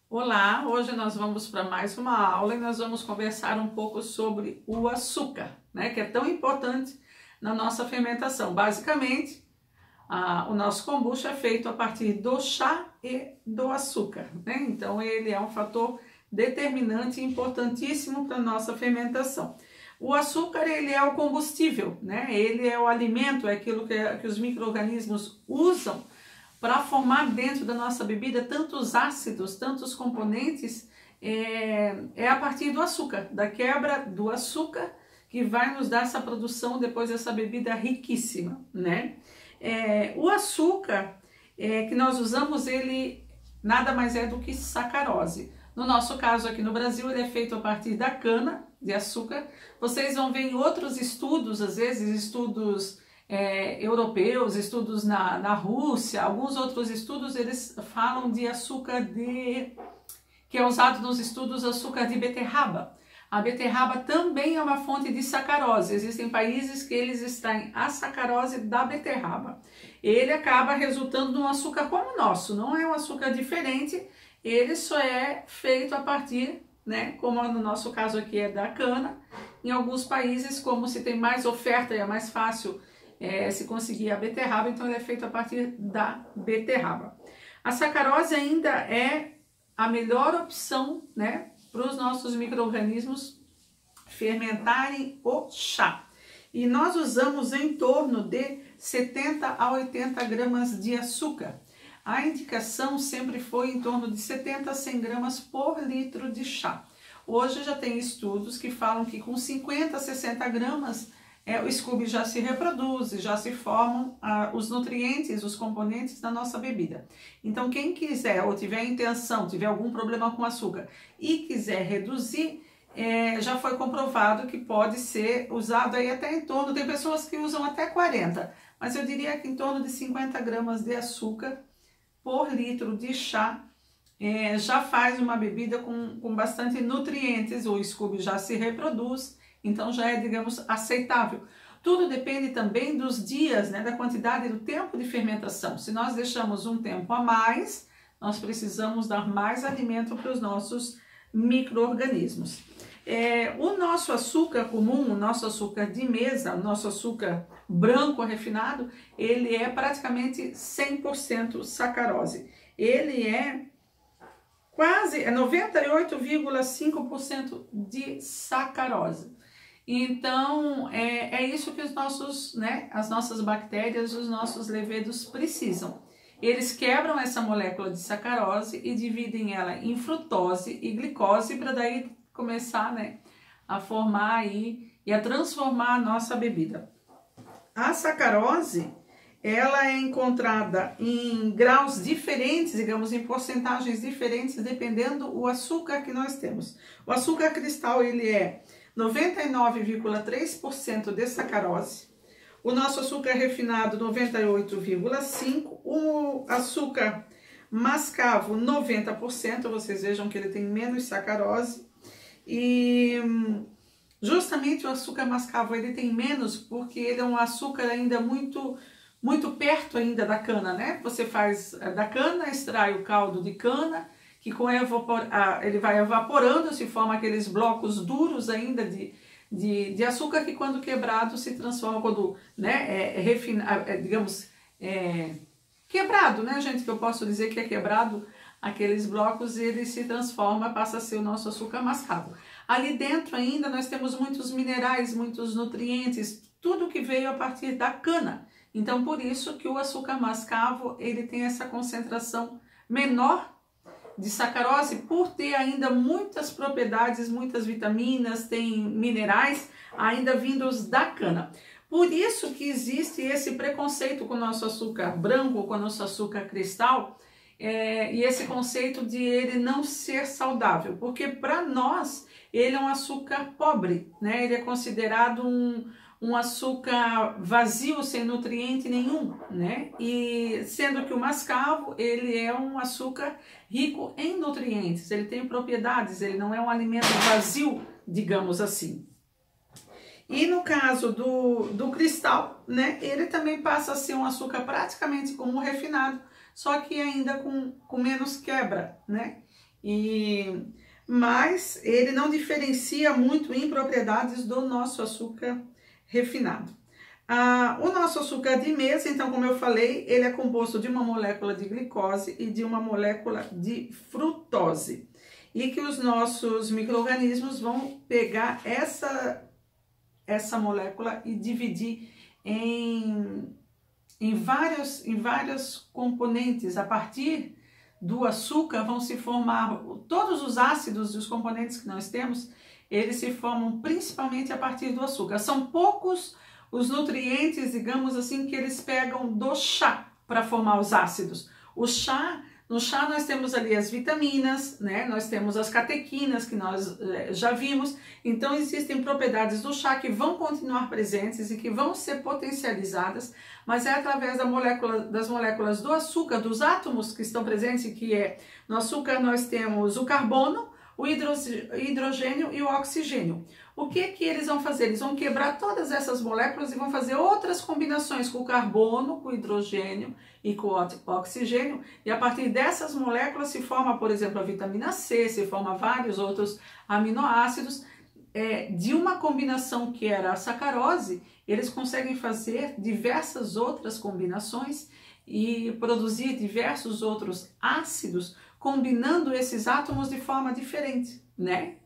Olá, hoje nós vamos para mais uma aula e nós vamos conversar um pouco sobre o açúcar, né, que é tão importante na nossa fermentação. Basicamente, o nosso kombucha é feito a partir do chá e do açúcar, né? Então ele é um fator determinante e importantíssimo para a nossa fermentação. O açúcar, ele é o combustível, né? Ele é o alimento, é aquilo que os micro-organismos usam para formar dentro da nossa bebida tantos ácidos, tantos componentes, é a partir do açúcar, da quebra do açúcar, que vai nos dar essa produção depois dessa bebida riquíssima, né? O açúcar que nós usamos, ele nada mais é do que sacarose. No nosso caso aqui no Brasil, ele é feito a partir da cana de açúcar. Vocês vão ver em outros estudos, às vezes estudos europeus, estudos na Rússia, alguns outros estudos, eles falam de açúcar que é usado nos estudos, açúcar de beterraba. A beterraba também é uma fonte de sacarose. Existem países que eles extraem a sacarose da beterraba. Ele acaba resultando num açúcar como o nosso, não é um açúcar diferente, ele só é feito a partir, né, como no nosso caso aqui é da cana. Em alguns países, como se tem mais oferta e é mais fácil se conseguir a beterraba, então ele é feito a partir da beterraba. A sacarose ainda é a melhor opção, né, para os nossos micro-organismos fermentarem o chá. E nós usamos em torno de 70 a 80 gramas de açúcar. A indicação sempre foi em torno de 70 a 100 gramas por litro de chá. Hoje já tem estudos que falam que com 50 a 60 gramas o Scooby já se reproduz, já se formam os nutrientes, os componentes da nossa bebida. Então, quem quiser ou tiver intenção, tiver algum problema com açúcar e quiser reduzir, já foi comprovado que pode ser usado aí até em torno, tem pessoas que usam até 40, mas eu diria que em torno de 50 gramas de açúcar por litro de chá já faz uma bebida com bastante nutrientes, o Scooby já se reproduz, então já é, digamos, aceitável. Tudo depende também dos dias, né, da quantidade do tempo de fermentação. Se nós deixamos um tempo a mais, nós precisamos dar mais alimento para os nossos micro-organismos. O nosso açúcar comum, o nosso açúcar de mesa, o nosso açúcar branco refinado, ele é praticamente 100% sacarose. Ele é quase 98,5% de sacarose. Então, é isso que os nossos, né, as nossas bactérias, os nossos levedos precisam. Eles quebram essa molécula de sacarose e dividem ela em frutose e glicose para daí começar, né, a formar aí e a transformar a nossa bebida. A sacarose, ela é encontrada em graus diferentes, digamos, em porcentagens diferentes, dependendo do açúcar que nós temos. O açúcar cristal, ele é 99,3% de sacarose, o nosso açúcar refinado 98,5%, o açúcar mascavo 90%, vocês vejam que ele tem menos sacarose, e justamente o açúcar mascavo ele tem menos porque ele é um açúcar ainda muito perto ainda da cana, né? Você faz da cana, extrai o caldo de cana, que com ele vai evaporando, se forma aqueles blocos duros ainda de açúcar que quando quebrado se transforma, quando, né, digamos, quebrado, né, gente, que eu posso dizer que é quebrado, aqueles blocos, ele se transforma, passa a ser o nosso açúcar mascavo. Ali dentro ainda nós temos muitos minerais, muitos nutrientes, tudo que veio a partir da cana. Então, por isso que o açúcar mascavo, ele tem essa concentração menor de sacarose, por ter ainda muitas propriedades, muitas vitaminas, tem minerais ainda vindos da cana. Por isso que existe esse preconceito com o nosso açúcar branco, com o nosso açúcar cristal, e esse conceito de ele não ser saudável, porque para nós ele é um açúcar pobre, né? Ele é considerado um açúcar vazio, sem nutriente nenhum, né? E sendo que o mascavo, ele é um açúcar rico em nutrientes, ele tem propriedades, ele não é um alimento vazio, digamos assim. E no caso do cristal, né, ele também passa a ser um açúcar praticamente como um refinado, só que ainda com menos quebra, né? Mas ele não diferencia muito em propriedades do nosso açúcar refinado. O nosso açúcar de mesa, então, como eu falei, ele é composto de uma molécula de glicose e de uma molécula de frutose. E que os nossos micro-organismos vão pegar essa molécula e dividir em vários componentes. A partir do açúcar vão se formar todos os ácidos e os componentes que nós temos, eles se formam principalmente a partir do açúcar. São poucos os nutrientes, digamos assim, que eles pegam do chá para formar os ácidos. No chá nós temos ali as vitaminas, né? Nós temos as catequinas que nós já vimos. Então existem propriedades do chá que vão continuar presentes e que vão ser potencializadas, mas é através das moléculas do açúcar, dos átomos que estão presentes, no açúcar nós temos o carbono, o hidrogênio e o oxigênio. O que eles vão fazer? Eles vão quebrar todas essas moléculas e vão fazer outras combinações com o carbono, com o hidrogênio e com o oxigênio. E a partir dessas moléculas se forma, por exemplo, a vitamina C, se forma vários outros aminoácidos. De uma combinação que era a sacarose, eles conseguem fazer diversas outras combinações e produzir diversos outros ácidos, combinando esses átomos de forma diferente, né?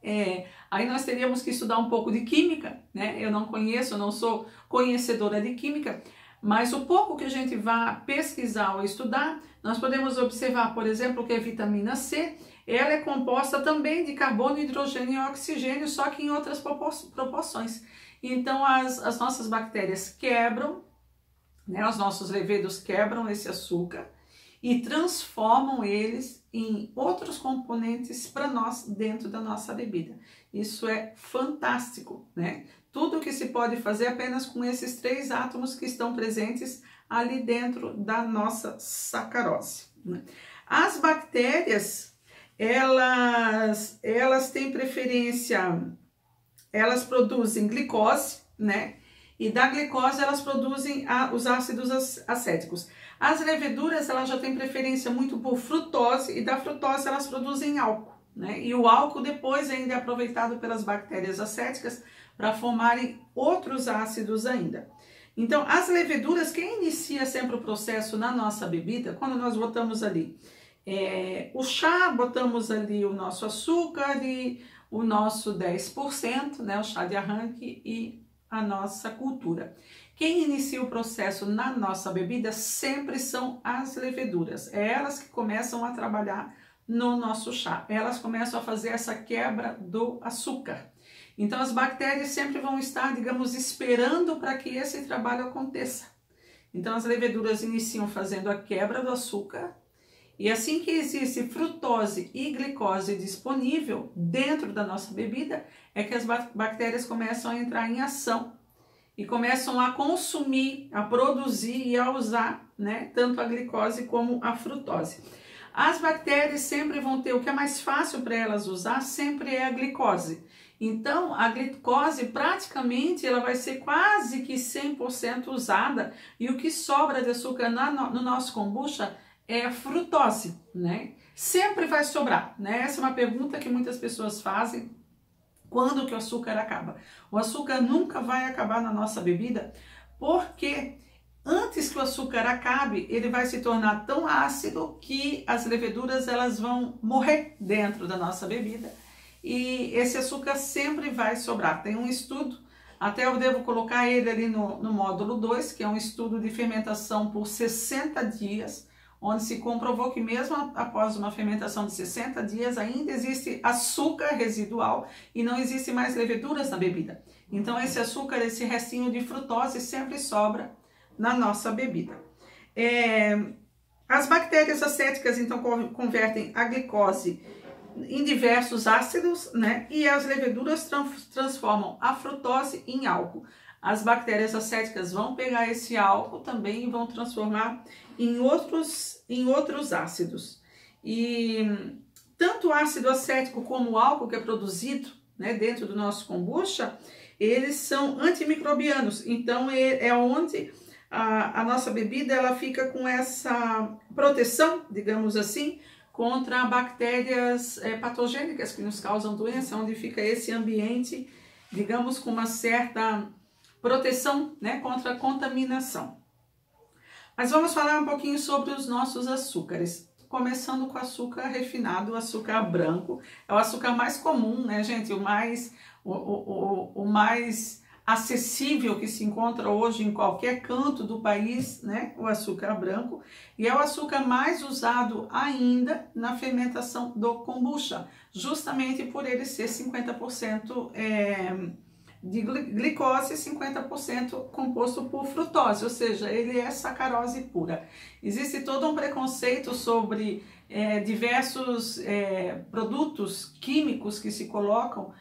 Aí nós teríamos que estudar um pouco de química, né? Eu não sou conhecedora de química, mas o pouco que a gente vai pesquisar ou estudar, nós podemos observar, por exemplo, que a vitamina C, ela é composta também de carbono, hidrogênio e oxigênio, só que em outras proporções. Então as nossas bactérias quebram, né? Os nossos levedos quebram esse açúcar e transformam eles em outros componentes para nós dentro da nossa bebida. Isso é fantástico, né? Tudo que se pode fazer apenas com esses 3 átomos que estão presentes ali dentro da nossa sacarose, né? As bactérias, elas têm preferência, elas produzem glicose, né? E da glicose elas produzem os ácidos acéticos. As leveduras, elas já têm preferência muito por frutose, e da frutose elas produzem álcool, né? E o álcool depois ainda é aproveitado pelas bactérias acéticas para formarem outros ácidos ainda. Então, as leveduras, quem inicia sempre o processo na nossa bebida, quando nós botamos ali o chá, botamos ali o nosso açúcar e o nosso 10%, né? O chá de arranque e a nossa cultura. Quem inicia o processo na nossa bebida sempre são as leveduras. É elas que começam a trabalhar no nosso chá. Elas começam a fazer essa quebra do açúcar. Então as bactérias sempre vão estar, digamos, esperando para que esse trabalho aconteça. Então as leveduras iniciam fazendo a quebra do açúcar. E assim que existe frutose e glicose disponível dentro da nossa bebida, é que as bactérias começam a entrar em ação e começam a consumir, a produzir e a usar, né, tanto a glicose como a frutose. As bactérias sempre vão ter, o que é mais fácil para elas usar, sempre é a glicose. Então, a glicose praticamente ela vai ser quase que 100% usada, e o que sobra de açúcar no nosso kombucha é a frutose, né? Sempre vai sobrar, né? Essa é uma pergunta que muitas pessoas fazem. Quando que o açúcar acaba? O açúcar nunca vai acabar na nossa bebida, porque antes que o açúcar acabe, ele vai se tornar tão ácido que as leveduras elas vão morrer dentro da nossa bebida, e esse açúcar sempre vai sobrar. Tem um estudo, até eu devo colocar ele ali no módulo 2, que é um estudo de fermentação por 60 dias, onde se comprovou que mesmo após uma fermentação de 60 dias ainda existe açúcar residual e não existe mais leveduras na bebida. Então esse açúcar, esse restinho de frutose sempre sobra na nossa bebida. As bactérias acéticas então convertem a glicose em diversos ácidos, né? E as leveduras transformam a frutose em álcool. As bactérias acéticas vão pegar esse álcool também e vão transformar em outros ácidos. E tanto o ácido acético como o álcool que é produzido, né, dentro do nosso kombucha, eles são antimicrobianos. Então é onde a nossa bebida ela fica com essa proteção, digamos assim, contra bactérias patogênicas que nos causam doença, onde fica esse ambiente, digamos, com uma certa proteção, né, contra a contaminação. Mas vamos falar um pouquinho sobre os nossos açúcares. Começando com o açúcar refinado, o açúcar branco. É o açúcar mais comum, né, gente? O mais acessível que se encontra hoje em qualquer canto do país, né? O açúcar branco. E é o açúcar mais usado ainda na fermentação do kombucha, justamente por ele ser 50% de glicose e 50% composto por frutose, ou seja, ele é sacarose pura. Existe todo um preconceito sobre diversos produtos químicos que se colocam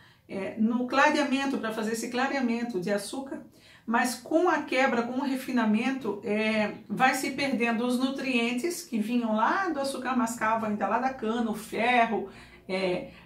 no clareamento, para fazer esse clareamento de açúcar, mas com a quebra, com o refinamento, vai se perdendo os nutrientes que vinham lá do açúcar mascavo, ainda lá da cana, o ferro,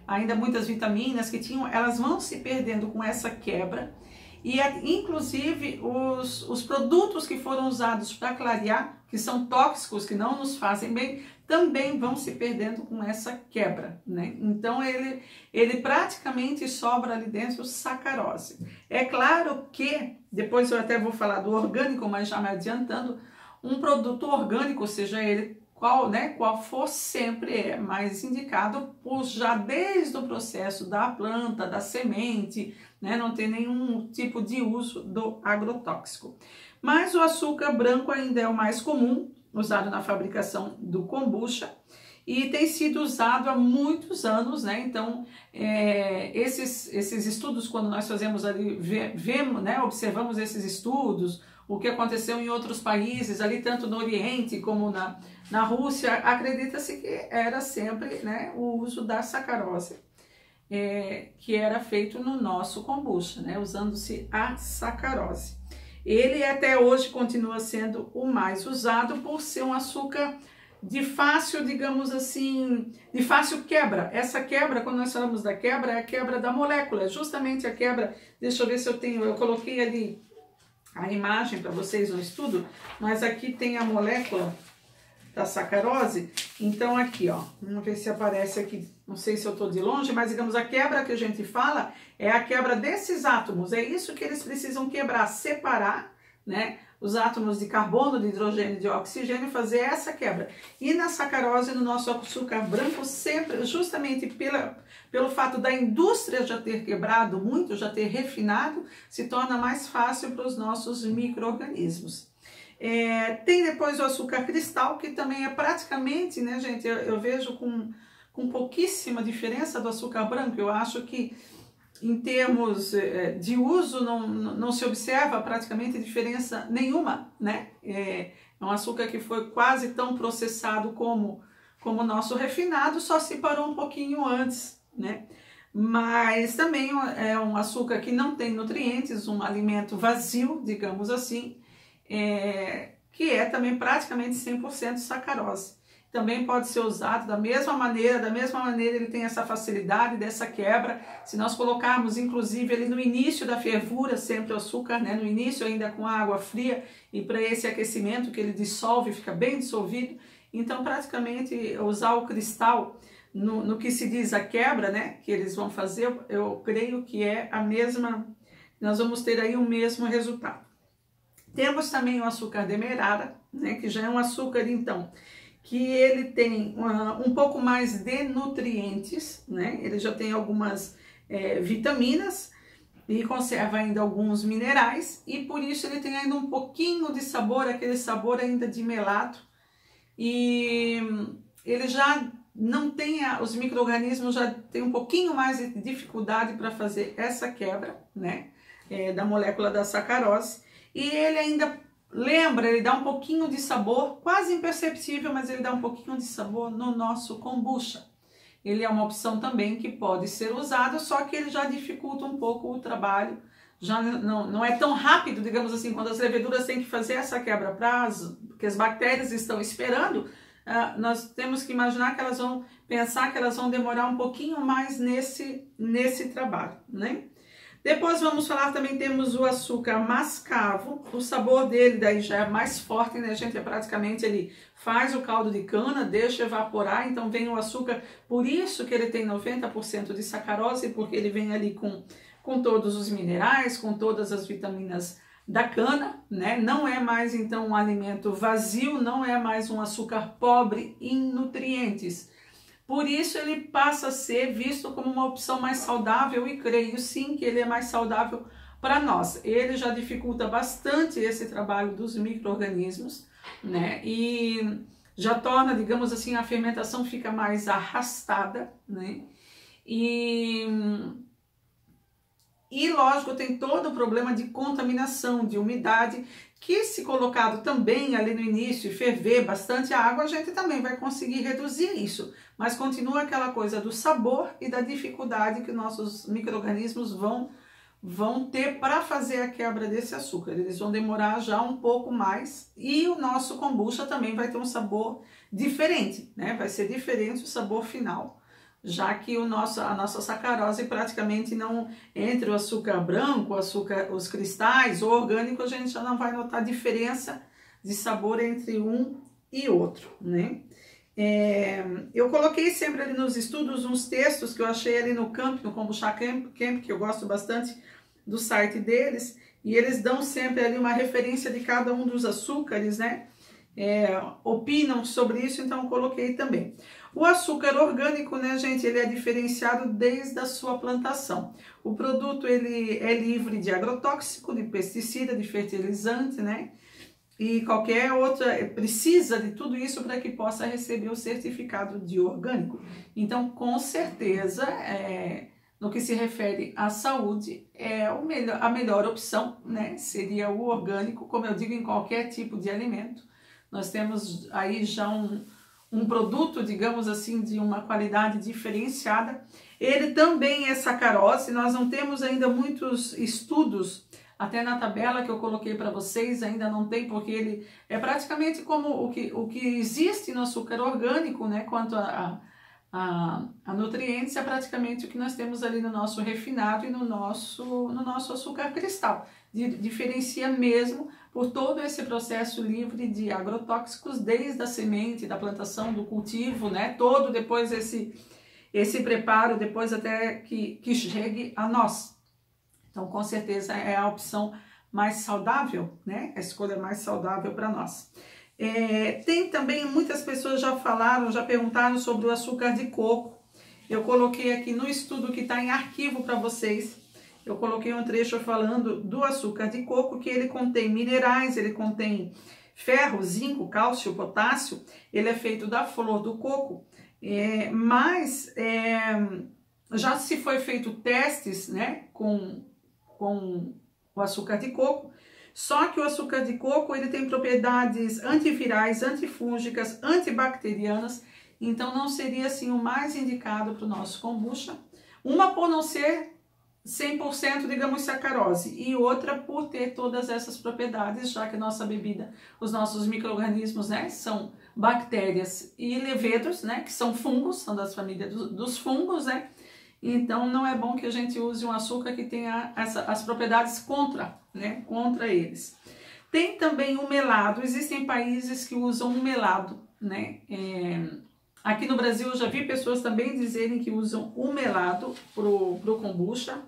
ainda muitas vitaminas que tinham, elas vão se perdendo com essa quebra, e inclusive os produtos que foram usados para clarear, que são tóxicos, que não nos fazem bem, também vão se perdendo com essa quebra, né? Então ele praticamente sobra ali dentro sacarose. É claro que, depois eu até vou falar do orgânico, mas já me adiantando, um produto orgânico, seja ele qual for, sempre é mais indicado por já desde o processo da planta, da semente, né, não ter nenhum tipo de uso do agrotóxico. Mas o açúcar branco ainda é o mais comum, usado na fabricação do kombucha, e tem sido usado há muitos anos, né? Então, esses estudos, quando nós fazemos ali, vemos, né, observamos esses estudos, o que aconteceu em outros países, ali tanto no Oriente como na Rússia, acredita-se que era sempre, né, o uso da sacarose, que era feito no nosso kombucha, né, usando-se a sacarose. Ele até hoje continua sendo o mais usado por ser um açúcar de fácil, digamos assim, de fácil quebra. Essa quebra, quando nós falamos da quebra, é a quebra da molécula, justamente a quebra, deixa eu ver se eu coloquei ali a imagem para vocês no estudo, mas aqui tem a molécula da sacarose. Então aqui, ó, vamos ver se aparece aqui, não sei se eu tô de longe, mas digamos, a quebra que a gente fala é a quebra desses átomos, é isso que eles precisam quebrar, separar, né, os átomos de carbono, de hidrogênio e de oxigênio, fazer essa quebra. E na sacarose, no nosso açúcar branco, sempre, justamente pelo fato da indústria já ter quebrado muito, já ter refinado, se torna mais fácil para os nossos micro-organismos. Tem depois o açúcar cristal, que também é praticamente, né, gente, eu vejo com pouquíssima diferença do açúcar branco. Eu acho que em termos de uso não se observa praticamente diferença nenhuma, né? É um açúcar que foi quase tão processado como o nosso refinado, só se parou um pouquinho antes, né? Mas também é um açúcar que não tem nutrientes, um alimento vazio, digamos assim, que é também praticamente 100% sacarose. Também pode ser usado da mesma maneira ele tem essa facilidade dessa quebra. Se nós colocarmos, inclusive, ele no início da fervura, sempre o açúcar, né, no início ainda com água fria, e para esse aquecimento que ele dissolve, fica bem dissolvido, então praticamente usar o cristal no que se diz a quebra, né, que eles vão fazer, eu creio que é a mesma, nós vamos ter aí o mesmo resultado. Temos também o açúcar demerara, né, que já é um açúcar, então, que ele tem um pouco mais de nutrientes, né? Ele já tem algumas vitaminas e conserva ainda alguns minerais, e por isso ele tem ainda um pouquinho de sabor, aquele sabor ainda de melato, e ele já não tem, os micro-organismos já tem um pouquinho mais de dificuldade para fazer essa quebra, né? Da molécula da sacarose, e ele ainda lembra, ele dá um pouquinho de sabor, quase imperceptível, mas ele dá um pouquinho de sabor no nosso kombucha. Ele é uma opção também que pode ser usado, só que ele já dificulta um pouco o trabalho, já não é tão rápido, digamos assim, quando as leveduras têm que fazer essa quebra que as bactérias estão esperando, nós temos que imaginar que elas vão pensar que elas vão demorar um pouquinho mais nesse trabalho, né? Depois vamos falar também, temos o açúcar mascavo, o sabor dele daí já é mais forte, né, gente? É praticamente, ele faz o caldo de cana, deixa evaporar, então vem o açúcar, por isso que ele tem 90% de sacarose, porque ele vem ali com todos os minerais, com todas as vitaminas da cana, né? Não é mais então um alimento vazio, não é mais um açúcar pobre em nutrientes. Por isso ele passa a ser visto como uma opção mais saudável e creio sim que ele é mais saudável para nós. Ele já dificulta bastante esse trabalho dos micro-organismos, né? E já torna, digamos assim, a fermentação fica mais arrastada, né? E lógico, tem todo o problema de contaminação, de umidade, que se colocado também ali no início e ferver bastante a água, a gente também vai conseguir reduzir isso. Mas continua aquela coisa do sabor e da dificuldade que nossos micro-organismos vão ter para fazer a quebra desse açúcar. Eles vão demorar já um pouco mais e o nosso kombucha também vai ter um sabor diferente, né? Vai ser diferente o sabor final, já que a nossa sacarose praticamente não, entre o açúcar branco, os cristais, o orgânico, a gente já não vai notar diferença de sabor entre um e outro, né? Eu coloquei sempre ali nos estudos uns textos que eu achei ali no Kombucha Camp, que eu gosto bastante do site deles, e eles dão sempre ali uma referência de cada um dos açúcares, né? Opinam sobre isso, então eu coloquei também. O açúcar orgânico, né, gente, ele é diferenciado desde a sua plantação. O produto, ele é livre de agrotóxico, de pesticida, de fertilizante, né? E qualquer outra, precisa de tudo isso para que possa receber o certificado de orgânico. Então, com certeza, no que se refere à saúde, a melhor opção, né, seria o orgânico, como eu digo, em qualquer tipo de alimento. Nós temos aí já um produto, digamos assim, de uma qualidade diferenciada. Ele também é sacarose, nós não temos ainda muitos estudos, até na tabela que eu coloquei para vocês, ainda não tem, porque ele é praticamente como o que existe no açúcar orgânico, né, quanto a nutrientes, é praticamente o que nós temos ali no nosso refinado e no nosso açúcar cristal. Diferencia mesmo por todo esse processo livre de agrotóxicos, desde a semente, da plantação, do cultivo, né? Todo depois esse preparo, depois até que chegue a nós. Então, com certeza, é a opção mais saudável, né? A escolha mais saudável para nós. Tem também, muitas pessoas já falaram, já perguntaram sobre o açúcar de coco. Eu coloquei aqui no estudo que está em arquivo para vocês. Eu coloquei um trecho falando do açúcar de coco, que ele contém minerais, ele contém ferro, zinco, cálcio, potássio. Ele é feito da flor do coco, mas já se foi feito testes, né, com o açúcar de coco. Só que o açúcar de coco, ele tem propriedades antivirais, antifúngicas, antibacterianas, então não seria assim o mais indicado para o nosso kombucha. Uma por não ser 100%, digamos, sacarose, e outra por ter todas essas propriedades, já que a nossa bebida, os nossos micro-organismos, né, são bactérias e levedros, né, que são fungos, são das famílias dos fungos, né, então não é bom que a gente use um açúcar que tenha as propriedades contra eles. Tem também o melado, existem países que usam o melado, né, aqui no Brasil eu já vi pessoas também dizerem que usam o melado pro kombucha,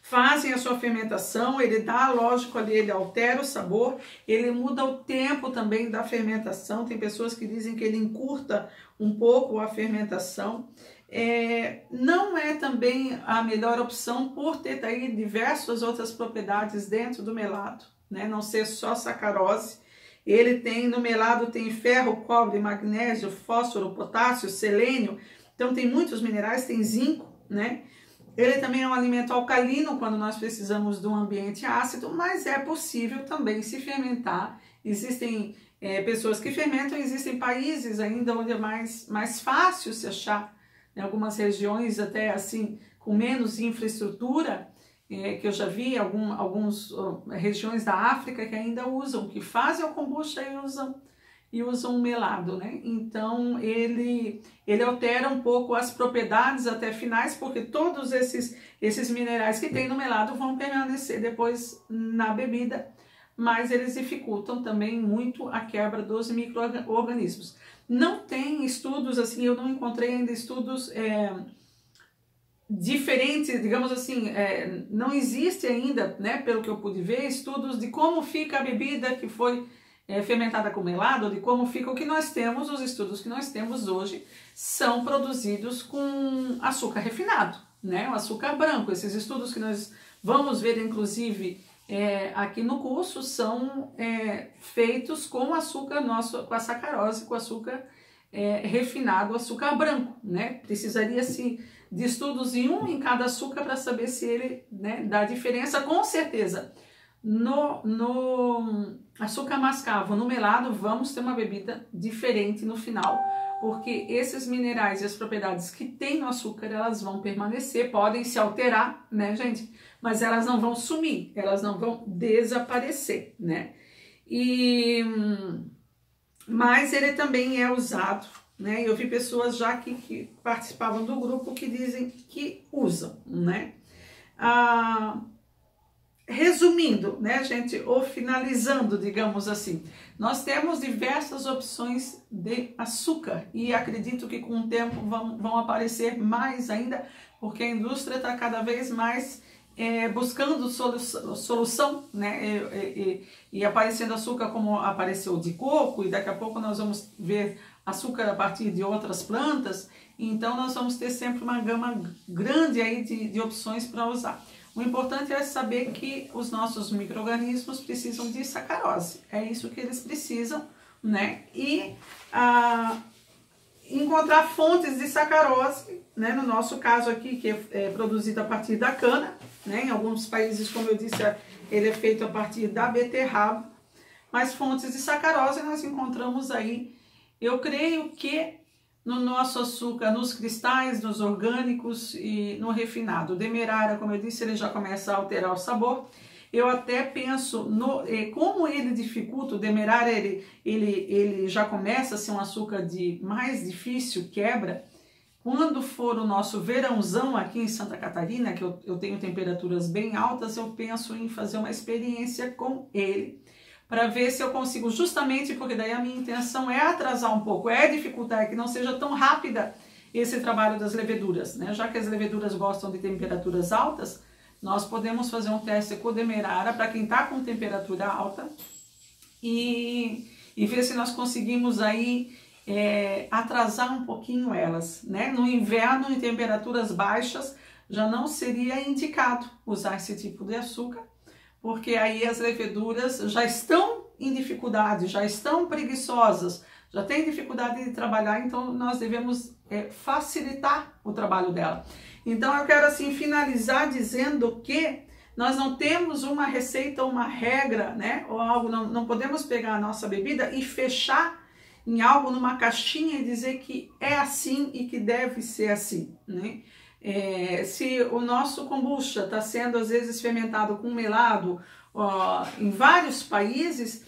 fazem a sua fermentação, ele dá, lógico, ali ele altera o sabor, ele muda o tempo também da fermentação, tem pessoas que dizem que ele encurta um pouco a fermentação. Não é também a melhor opção por ter aí diversas outras propriedades dentro do melado, né? Não ser só sacarose. Ele tem, no melado tem ferro, cobre, magnésio, fósforo, potássio, selênio, então tem muitos minerais, tem zinco, né? Ele também é um alimento alcalino quando nós precisamos de um ambiente ácido, mas é possível também se fermentar. Existem pessoas que fermentam, existem países ainda onde é mais fácil se achar, em algumas regiões até assim com menos infraestrutura, que eu já vi algumas regiões da África que ainda usam, que fazem o kombucha e usam e usam um melado, né? Então ele altera um pouco as propriedades até finais, porque todos esses minerais que tem no melado vão permanecer depois na bebida, mas eles dificultam também muito a quebra dos micro-organismos. Não tem estudos assim, eu não encontrei ainda estudos diferentes, digamos assim, não existe ainda, né, pelo que eu pude ver, estudos de como fica a bebida que foi fermentada com melado, de como fica. O que nós temos, os estudos que nós temos hoje são produzidos com açúcar refinado, né, o açúcar branco. Esses estudos que nós vamos ver, inclusive, aqui no curso, são feitos com açúcar nosso, com a sacarose, com açúcar refinado, açúcar branco, né? Precisaria-se de estudos em cada açúcar para saber se ele, né, dá diferença. Com certeza, no açúcar mascavo, no melado, vamos ter uma bebida diferente no final, porque esses minerais e as propriedades que tem no açúcar, elas vão permanecer, podem se alterar, né, gente? Mas elas não vão sumir, elas não vão desaparecer, né? Mas ele também é usado, né? Eu vi pessoas já que participavam do grupo que dizem que usam, né? Resumindo, né, gente, ou finalizando, digamos assim, nós temos diversas opções de açúcar e acredito que com o tempo vão aparecer mais ainda, porque a indústria está cada vez mais buscando solução, né, e aparecendo açúcar como apareceu de coco, e daqui a pouco nós vamos ver açúcar a partir de outras plantas. Então nós vamos ter sempre uma gama grande aí de opções para usar. O importante é saber que os nossos micro-organismos precisam de sacarose, é isso que eles precisam, né? E encontrar fontes de sacarose, né? No nosso caso aqui, que é produzido a partir da cana, né? Em alguns países, como eu disse, ele é feito a partir da beterraba, mas fontes de sacarose nós encontramos aí, eu creio que no nosso açúcar, nos cristais, nos orgânicos e no refinado. O demerara, como eu disse, ele já começa a alterar o sabor. Eu até penso, como ele dificulta, o demerara, ele já começa a ser um açúcar de mais difícil quebra. Quando for o nosso verãozão aqui em Santa Catarina, que eu tenho temperaturas bem altas, eu penso em fazer uma experiência com ele, para ver se eu consigo, justamente porque daí a minha intenção é atrasar um pouco, dificultar que não seja tão rápida esse trabalho das leveduras, né? Já que as leveduras gostam de temperaturas altas, nós podemos fazer um teste com o demerara para quem está com temperatura alta e ver se nós conseguimos aí atrasar um pouquinho elas, né? No inverno, em temperaturas baixas, já não seria indicado usar esse tipo de açúcar, porque aí as leveduras já estão em dificuldade, já estão preguiçosas, já têm dificuldade de trabalhar, então nós devemos facilitar o trabalho dela. Então eu quero assim finalizar dizendo que nós não temos uma receita, uma regra, né, ou algo, não podemos pegar a nossa bebida e fechar em algo, numa caixinha e dizer que é assim e que deve ser assim, né? Se o nosso kombucha está sendo às vezes fermentado com melado em vários países,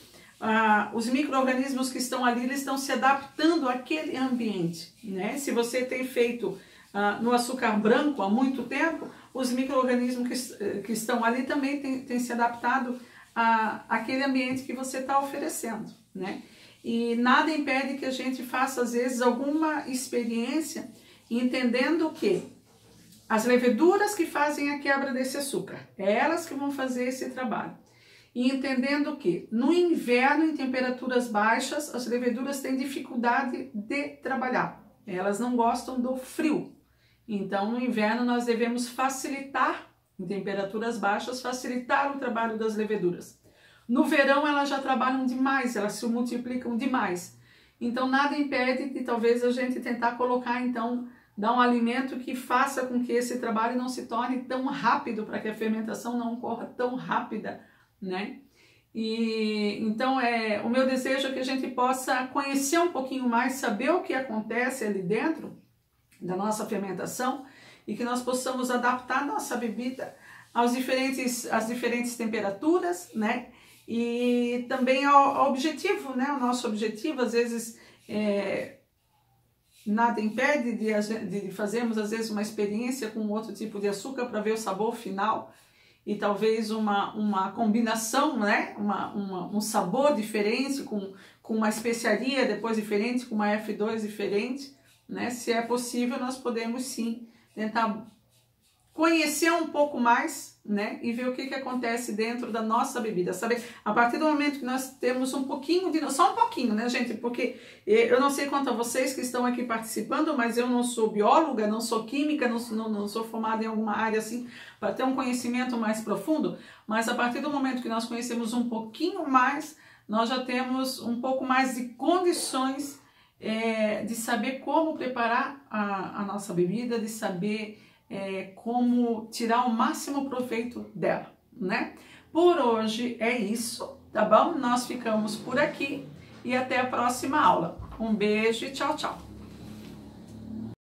os micro-organismos que estão ali, eles estão se adaptando àquele ambiente, né? Se você tem feito no açúcar branco há muito tempo, os micro-organismos que estão ali também têm se adaptado àquele ambiente que você está oferecendo, né? E nada impede que a gente faça às vezes alguma experiência entendendo que as leveduras que fazem a quebra desse açúcar, elas que vão fazer esse trabalho. E entendendo que no inverno, em temperaturas baixas, as leveduras têm dificuldade de trabalhar. Elas não gostam do frio. Então, no inverno, nós devemos facilitar, em temperaturas baixas, facilitar o trabalho das leveduras. No verão, elas já trabalham demais, elas se multiplicam demais. Então, nada impede de talvez a gente tentar colocar, então, dar um alimento que faça com que esse trabalho não se torne tão rápido, para que a fermentação não ocorra tão rápida, né? E então o meu desejo é que a gente possa conhecer um pouquinho mais, saber o que acontece ali dentro da nossa fermentação e que nós possamos adaptar a nossa bebida às diferentes temperaturas, né? e também ao objetivo, né? O nosso objetivo, às vezes, nada impede de fazermos, às vezes, uma experiência com outro tipo de açúcar para ver o sabor final e talvez uma combinação, né? Um sabor diferente, com uma especiaria depois diferente, com uma F2 diferente, né? Se é possível, nós podemos sim tentar conhecer um pouco mais, né, e ver o que acontece dentro da nossa bebida, sabe? A partir do momento que nós temos um pouquinho só um pouquinho, né, gente, porque eu não sei quanto a vocês que estão aqui participando, mas eu não sou bióloga, não sou química, não sou formada em alguma área assim, para ter um conhecimento mais profundo, mas a partir do momento que nós conhecemos um pouquinho mais, nós já temos um pouco mais de condições de saber como preparar a nossa bebida, de saber como tirar o máximo proveito dela, né? Por hoje é isso, tá bom? Nós ficamos por aqui e até a próxima aula. Um beijo e tchau, tchau!